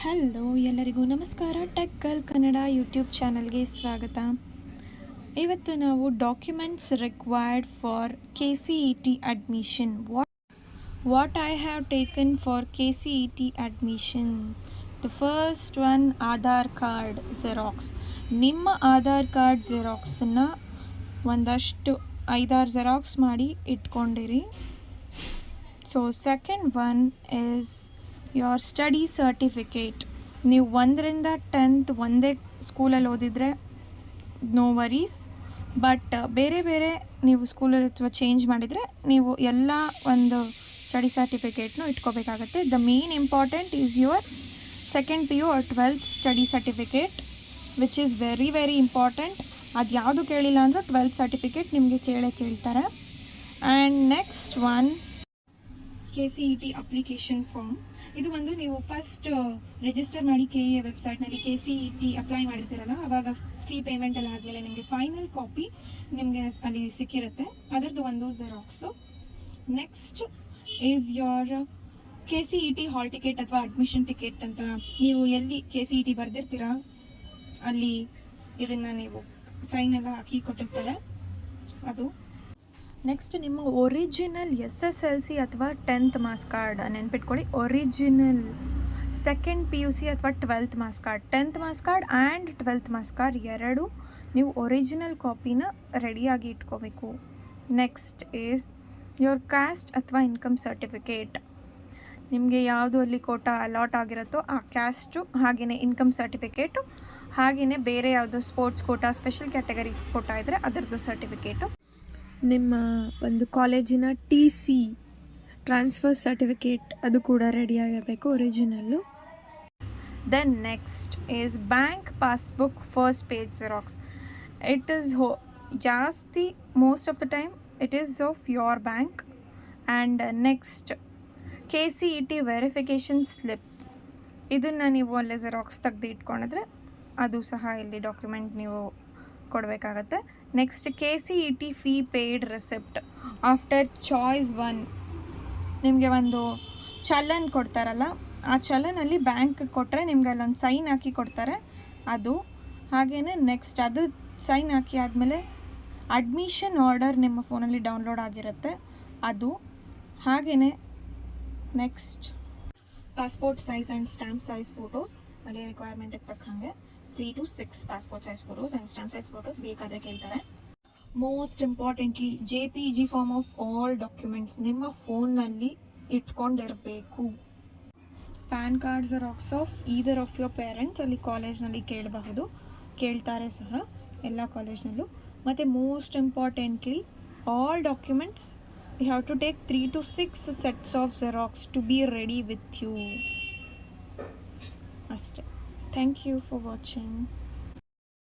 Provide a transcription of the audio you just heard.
Hello ಎಲ್ಲರಿಗೂ ನಮಸ್ಕಾರ. Tech girl Kannada YouTube ಚಾನಲ್ಗೆ ಸ್ವಾಗತ. ಇವತ್ತು ನಾವು documents required for KCET admission, what I have taken for KCET admission. The first one, Aadhaar card xerox. ನಿಮ್ಮ ಆಧಾರ್ ಕಾರ್ಡ್ ಜೆರಾಕ್ಸನ್ನ ಒಂದಷ್ಟು 5-6 ಜೆರಾಕ್ಸ್ ಮಾಡಿ ಇಟ್ಕೊಂಡಿರಿ. So second one is your study certificate. ನೀವು 1ರಿಂದ 10th ಒಂದೇ ಸ್ಕೂಲಲ್ಲಿ ಓದಿದರೆ ನೋ ವರೀಸ್, ಬಟ್ ಬೇರೆ ಬೇರೆ ನೀವು ಸ್ಕೂಲಲ್ಲಿ ಅಥವಾ ಚೇಂಜ್ ಮಾಡಿದರೆ ನೀವು ಎಲ್ಲ ಒಂದು ಸ್ಟಡಿ ಸರ್ಟಿಫಿಕೇಟ್ನು ಇಟ್ಕೋಬೇಕಾಗತ್ತೆ. The main important is your second PU or 12th study certificate, which is very very important. ಅದು ಯಾವುದು ಕೇಳಿಲ್ಲ ಅಂದರೂ 12th ಸರ್ಟಿಫಿಕೇಟ್ ನಿಮಗೆ ಕೇಳ್ತಾರೆ. And next one, KCET application form. ಇದು ಒಂದು ನೀವು ಫಸ್ಟ್ ರಿಜಿಸ್ಟರ್ ಮಾಡಿ KEA ವೆಬ್ಸೈಟ್ನಲ್ಲಿ KCET ಅಪ್ಲೈ ಮಾಡಿರ್ತೀರಲ್ಲ, ಆವಾಗ ಫೀ ಪೇಮೆಂಟ್ ಎಲ್ಲ ಆದಮೇಲೆ ನಿಮಗೆ ಫೈನಲ್ ಕಾಪಿ ನಿಮಗೆ ಅಲ್ಲಿ ಸಿಕ್ಕಿರುತ್ತೆ, ಅದರದ್ದು ಒಂದು xerox. Next is your KCET hall ticket ಅಥವಾ ಅಡ್ಮಿಷನ್ ಟಿಕೆಟ್ ಅಂತ ನೀವು ಎಲ್ಲಿ KCET ಬರೆದಿರ್ತೀರ ಅಲ್ಲಿ ಇದನ್ನು ನೀವು ಸೈನ್ ಎಲ್ಲ ಹಾಕಿ ಕೊಟ್ಟಿರ್ತಾರೆ, ಅದು. ನೆಕ್ಸ್ಟ್ ನಿಮ್ಮ ಒರಿಜಿನಲ್ SSLC ಅಥವಾ 10th ಮಾರ್ಕ್ಸ್ ಕಾರ್ಡ್ ನೆನ್ಪಿಟ್ಕೊಳ್ಳಿ. ಒರಿಜಿನಲ್ ಸೆಕೆಂಡ್ PUC ಅಥವಾ 12th marks card, 10th marks card and 12th marks card ಎರಡು ನೀವು ಒರಿಜಿನಲ್ ಕಾಪಿನ ರೆಡಿಯಾಗಿ ಇಟ್ಕೋಬೇಕು. ನೆಕ್ಸ್ಟ್ ಈಸ್ ಯೋರ್ ಕ್ಯಾಸ್ಟ್ ಅಥವಾ ಇನ್ಕಮ್ ಸರ್ಟಿಫಿಕೇಟ್. ನಿಮಗೆ ಯಾವುದು ಅಲ್ಲಿ ಕೋಟಾ ಅಲಾಟ್ ಆಗಿರುತ್ತೋ ಆ ಕ್ಯಾಸ್ಟು, ಹಾಗೆಯೇ ಇನ್ಕಮ್ ಸರ್ಟಿಫಿಕೇಟು, ಹಾಗೆಯೇ ಬೇರೆ ಯಾವುದು sports quota, special category quota ಇದ್ದರೆ ಅದರದ್ದು ಸರ್ಟಿಫಿಕೇಟು. ನಿಮ್ಮ ಒಂದು ಕಾಲೇಜಿನ TC ಟ್ರಾನ್ಸ್ಫರ್ ಸರ್ಟಿಫಿಕೇಟ್ ಅದು ಕೂಡ ರೆಡಿಯಾಗಿರಬೇಕು, original. Then next is bank passbook first page xerox. It is ಜಾಸ್ತಿ most of the time it is of your bank. And next KCET verification slip, ಇದನ್ನು ನೀವು ಅಲ್ಲೇ ಜೆರಾಕ್ಸ್ ತೆಗೆದು ಇಟ್ಕೊಂಡಿದ್ರೆ ಅದು ಸಹ ಇಲ್ಲಿ ಡಾಕ್ಯುಮೆಂಟ್ ನೀವು ಕೊಡಬೇಕಾಗತ್ತೆ. Next KCET fee paid receipt after choice 1. ನಿಮಗೆ ಒಂದು ಚಲನ್ ಕೊಡ್ತಾರಲ್ಲ, ಆ ಚಲನಲ್ಲಿ ಬ್ಯಾಂಕ್ ಕೊಟ್ಟರೆ ನಿಮ್ಗೆ ಅಲ್ಲೊಂದು ಸೈನ್ ಹಾಕಿ ಕೊಡ್ತಾರೆ, ಅದು. ಹಾಗೆಯೇ ನೆಕ್ಸ್ಟ್ ಅದು ಸೈನ್ ಹಾಕಿ ಆದಮೇಲೆ ಅಡ್ಮಿಷನ್ ಆರ್ಡರ್ ನಿಮ್ಮ ಫೋನಲ್ಲಿ ಡೌನ್ಲೋಡ್ ಆಗಿರುತ್ತೆ, ಅದು. ಹಾಗೆಯೇ next passport size and stamp size photos, ಅಲ್ಲಿ ರಿಕ್ವೈರ್ಮೆಂಟಿಗೆ ತಕ್ಕಂಗೆ 3 to 6 passport size photos and stamp size photos ಬೇಕಾದರೆ ಕೇಳ್ತಾರೆ. Most importantly JPG form of all documents ನಿಮ್ಮ ಫೋನ್ನಲ್ಲಿ ಇಟ್ಕೊಂಡಿರಬೇಕು. PAN card xerox of either of your parents ಅಲ್ಲಿ ಕಾಲೇಜ್ನಲ್ಲಿ ಕೇಳ್ತಾರೆ ಸಹ ಎಲ್ಲ ಕಾಲೇಜ್ನಲ್ಲೂ. ಮತ್ತು most importantly all documents you have to take 3 to 6 sets of xerox to be ready with you, ಅಷ್ಟೇ. Thank you for watching.